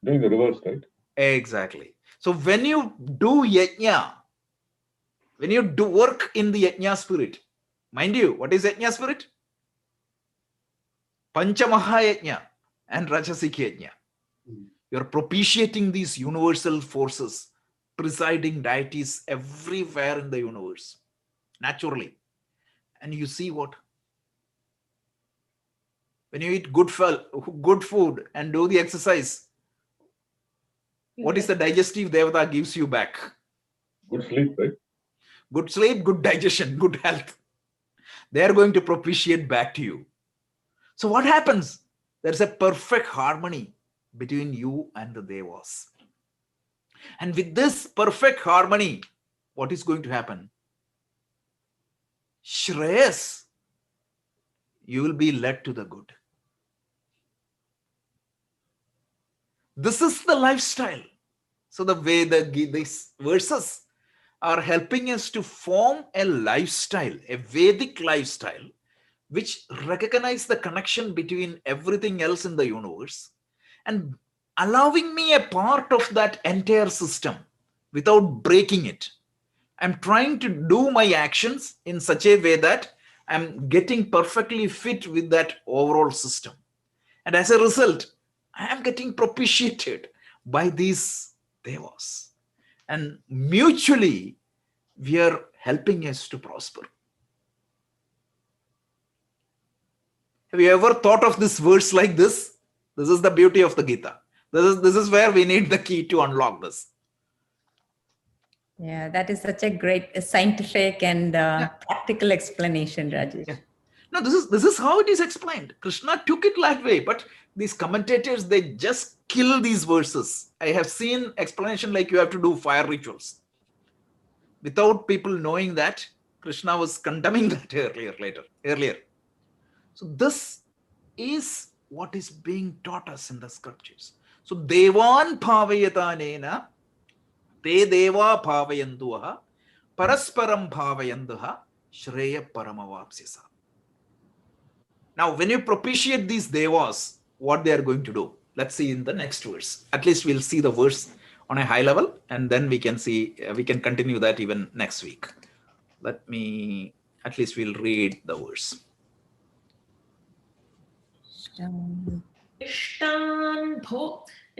Doing the reverse, right? Exactly. So when you do yajna, when you do work in the yajna spirit, mind you, what is yajna spirit? Panchamahayajna and Rajasik yajna. You're propitiating these universal forces, presiding deities everywhere in the universe, naturally. And you see what? When you eat good food and do the exercise, what is the digestive devata gives you back? Good sleep, right? Good sleep, good digestion, good health. They are going to propitiate back to you. So what happens? There's a perfect harmony between you and the devas. And with this perfect harmony, what is going to happen? Shreyas, you will be led to the good. This is the lifestyle. So the way these verses are helping us to form a lifestyle, a Vedic lifestyle, which recognize the connection between everything else in the universe and allowing me a part of that entire system without breaking it. I'm trying to do my actions in such a way that I'm getting perfectly fit with that overall system. And as a result, I am getting propitiated by these devas. And mutually, we are helping us to prosper. Have you ever thought of this verse like this? This is the beauty of the Gita. This is where we need the key to unlock this. Yeah, that is such a great scientific and practical explanation, Rajesh. Yeah. No, this is how it is explained. Krishna took it that way, but these commentators, they just kill these verses. I have seen explanation like you have to do fire rituals. Without people knowing that, Krishna was condemning that earlier. So this is what is being taught us in the scriptures. So Devan Bhavayatanena, Te Deva Bhavayanduha, Parasparam Bhavayanduha, Shreya Paramavapsisa. Now, when you propitiate these devas, what they are going to do. Let's see in the next verse. At least we'll see the verse on a high level, and then we can see, we can continue that even next week. Let me, at least we'll read the verse.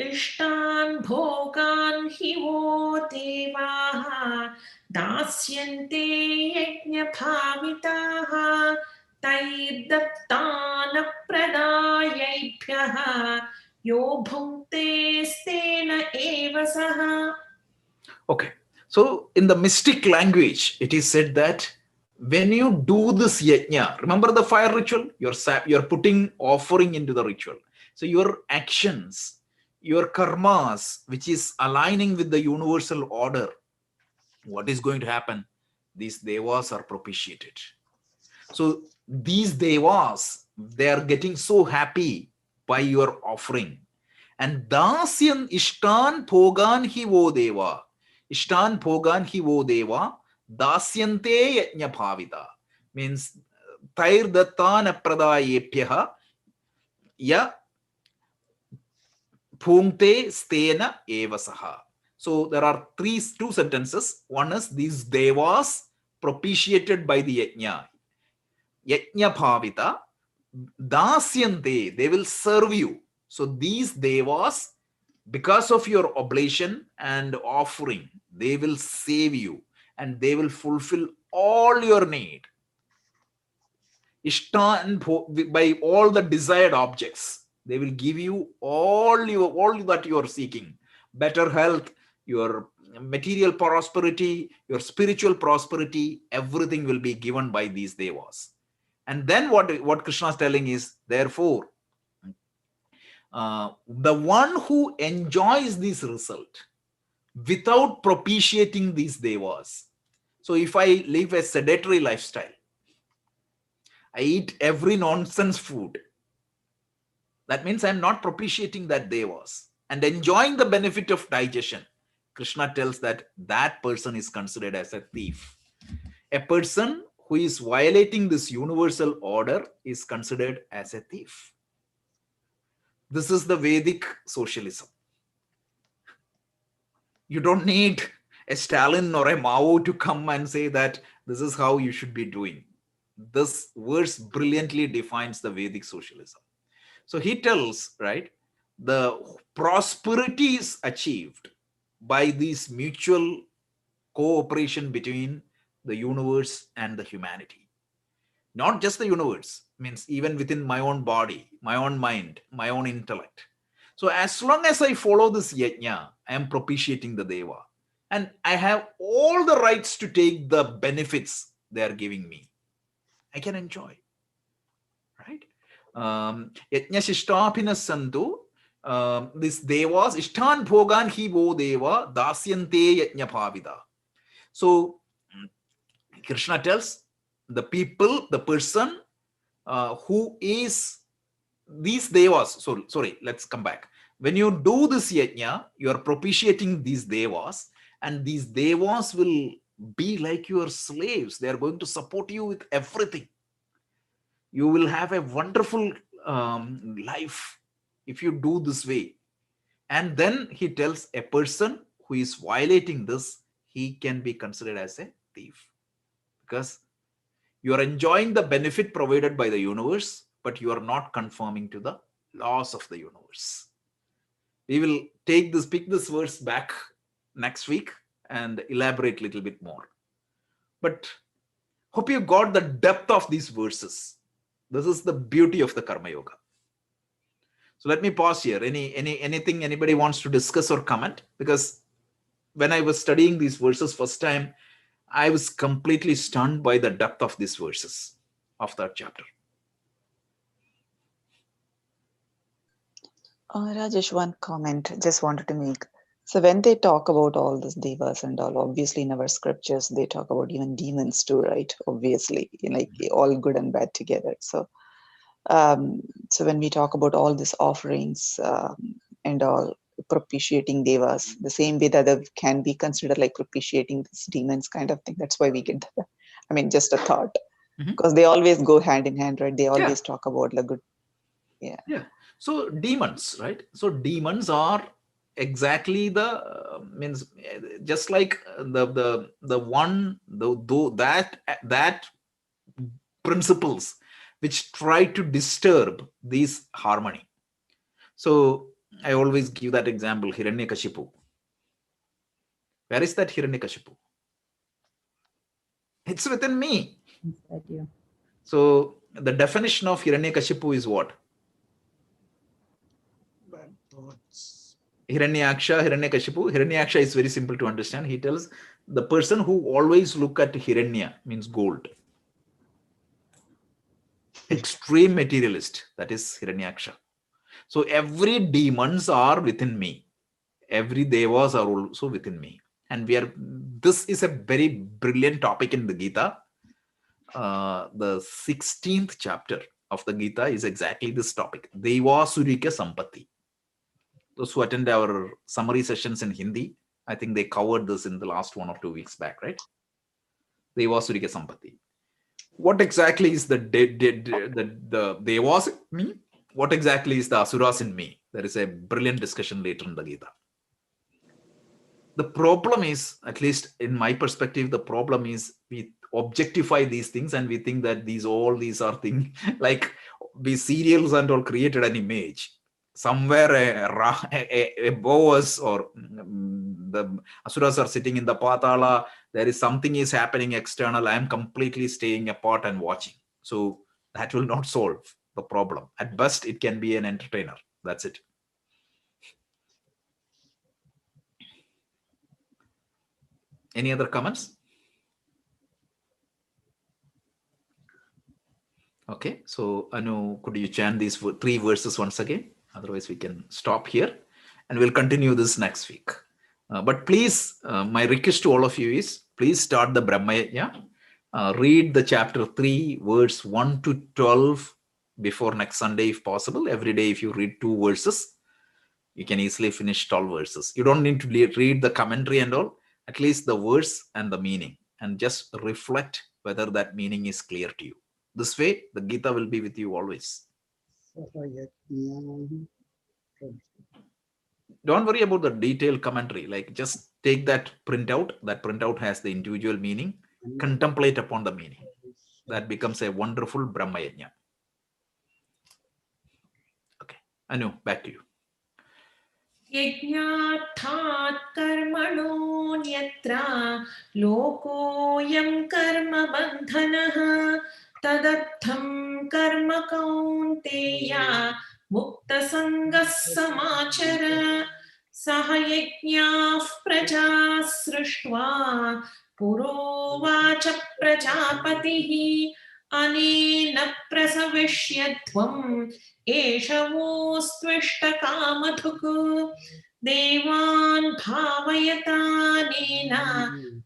इष्टान् भोगान् हि वो देवाः दास्यन्ते यज्ञभाविताः तैर्दत्तानप्रदायैभ्यः यो भुङ्क्ते स्तेन एव सः. Okay, so in the mystic language, it is said that when you do this yajna, remember the fire ritual, you're putting offering into the ritual. So your actions, your karmas, which is aligning with the universal order, what is going to happen? These devas are propitiated. So these devas, they are getting so happy by your offering. And dasyan ishtan bhogan hi vo deva. Ishtan bhogan hi vo deva. Dasyante yajna bhavita. Means tair dattana pradayepyaha ya bhungte stena evasaha. So there are two sentences. One is these devas propitiated by the yajna. Yajna bhavita. Dasyante, they will serve you. So these devas, because of your oblation and offering, they will save you and they will fulfill all your need. Ishtan, by all the desired objects, they will give you all that you are seeking. Better health, your material prosperity, your spiritual prosperity, everything will be given by these devas. And then what Krishna is telling is, therefore, the one who enjoys this result without propitiating these devas. So if I live a sedentary lifestyle, I eat every nonsense food, that means I'm not propitiating that devas and enjoying the benefit of digestion. Krishna tells that that person is considered as a thief. A person who is violating this universal order is considered as a thief. This is the Vedic socialism. You don't need a Stalin or a Mao to come and say that this is how you should be doing. This verse brilliantly defines the Vedic socialism. So he tells, right, the prosperity is achieved by this mutual cooperation between the universe and the humanity. Not just the universe, means even within my own body, my own mind, my own intellect. So as long as I follow this yajna, I am propitiating the deva. And I have all the rights to take the benefits they are giving me. I can enjoy. Right? Yajna shishtabhinas santu. This devas, ishtan bhogan hi vo deva, dasyante yajna bhavida. So Krishna tells the people, the person who is these devas. So sorry, let's come back. When you do this yajna, you are propitiating these devas, and these devas will be like your slaves. They are going to support you with everything. You will have a wonderful life if you do this way. And then he tells a person who is violating this, he can be considered as a thief, because you are enjoying the benefit provided by the universe, but you are not conforming to the laws of the universe. We will pick this verse back next week and elaborate a little bit more. But hope you got the depth of these verses. This is the beauty of the Karma Yoga. So let me pause here. Anything anybody wants to discuss or comment? Because when I was studying these verses first time, I was completely stunned by the depth of these verses of that chapter. Rajesh, one comment just wanted to make. So when they talk about all these devas and all, obviously in our scriptures, they talk about even demons too, right? Obviously, like all good and bad together. So, so when we talk about all these offerings and all propitiating devas, the same way that they can be considered like propitiating these demons kind of thing. That's why we get that. I mean, just a thought, because they always go hand in hand, right? They always talk about the good. Yeah. So demons, right? So demons are exactly the means just like the one that principles which try to disturb this harmony. So I always give that example, Hiranyakashipu. Where is that Hiranyakashipu? It's within me. Inside you. So the definition of Hiranyakashipu is what? Bad thoughts. Hiranyaksha, Hiranyakashipu. Hiranyaksha is very simple to understand. He tells the person who always look at Hiranya means gold. Extreme materialist, that is Hiranyaksha. So every demons are within me. Every devas are also within me. And this is a very brilliant topic in the Gita. The 16th chapter of the Gita is exactly this topic. Deva Surika Sampatti. Those who attend our summary sessions in Hindi, I think they covered this in the last 1 or 2 weeks back, right? Deva Surika Sampatti. What exactly is the Devas in me? What exactly is the Asuras in me? There is a brilliant discussion later in the Gita. The problem is, at least in my perspective, the problem is we objectify these things and we think that all these are things like these serials and all created an image. Somewhere a boas or the Asuras are sitting in the Patala. There is something is happening external. I am completely staying apart and watching. So that will not solve the problem. At best, it can be an entertainer. That's it. Any other comments? Okay, so Anu, could you chant these 3 verses once again? Otherwise, we can stop here and we'll continue this next week. But please, my request to all of you is please start the Brahma Yajna. Read the chapter 3, verse 1 to 12 before next Sunday, if possible. Every day, if you read 2 verses, you can easily finish 12 verses. You don't need to read the commentary and all, at least the verse and the meaning, and just reflect whether that meaning is clear to you. This way, the Gita will be with you always. Don't worry about the detailed commentary. Like just take that printout. That printout has the individual meaning. Contemplate upon the meaning. That becomes a wonderful Brahma Yajna. Okay. Anu, back to you. यज्ञार्थात् कर्मणोऽन्यत्र लोकोऽयं कर्मबन्धनः तदर्थं कर्म कौन्तेय मुक्तसङ्गः समाचर सह यज्ञाः प्रजा सृष्ट्वा पुरोवाच प्रजापतिः अनेन प्रसविष्यध्वम् एष वोस्त्विष्टकामधुक् देवान् भावयतानेन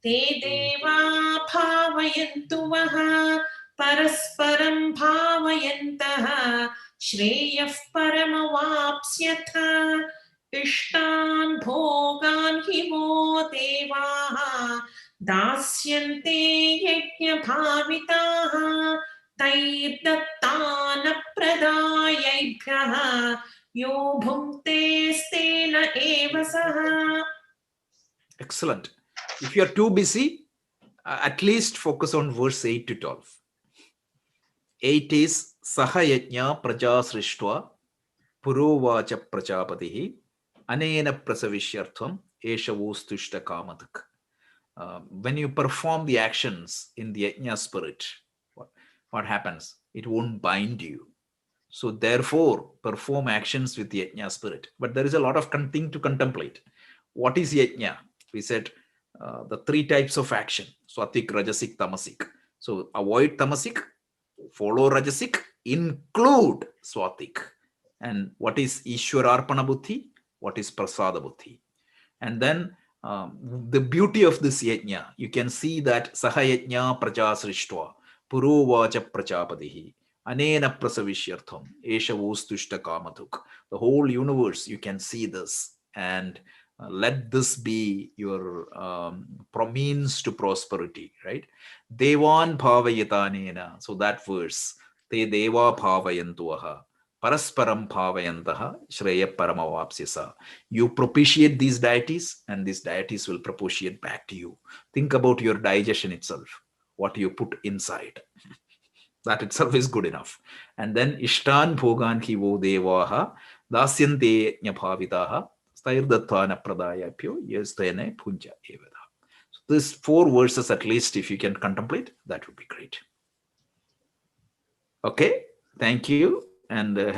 ते देवा भावयन्तु वः परस्परं भावयन्तः श्रेयः परमवाप्स्यथ इष्टान् भोगान् हि वो देवाः दास्यन्ते यज्ञभाविताः तैर्दत्तान प्रदायैभ्यः यो भुङ्क्तेस्तेन एव सः. Excellent. If you are too busy, at least focus on verse 8 to 12. 8 is Saha Yajna Praja Srishtva Purovacha Prajapatihi Anena Prasavishyartham Esha Vostushta Kamadak. When you perform the actions in the Yajna spirit, what happens? It won't bind you. So therefore, perform actions with the Yajna spirit. But there is a lot of thing to contemplate. What is Yajna? We said the 3 types of action: Swatik, Rajasik, Tamasik. So avoid Tamasik, follow Rajasik, include Swatik. And what is Ishwararpana Buddhi? What is Prasada Buddhi? And then the beauty of this Yajna, you can see that Saha Yajna Praja Srishtva Purovacha Prajapatihi Anena Prasavishyartham Esha Vostushta Kamaduk. The whole universe, you can see this. And let this be your means to prosperity, right? Devan Bhavayatanena. So that verse, Te Deva Bhavayantuaha parasparam bhavayantaha shreya paramavapsyasa. You propitiate these deities, and these deities will propitiate back to you. Think about your digestion itself, what you put inside. That itself is good enough. And then ishtan bhogan hi vo devaha dasyante nyabhavitaha stairdatvana pradayapyo yastene punja evada. So these 4 verses at least, if you can contemplate, that would be great. Okay, thank you, and have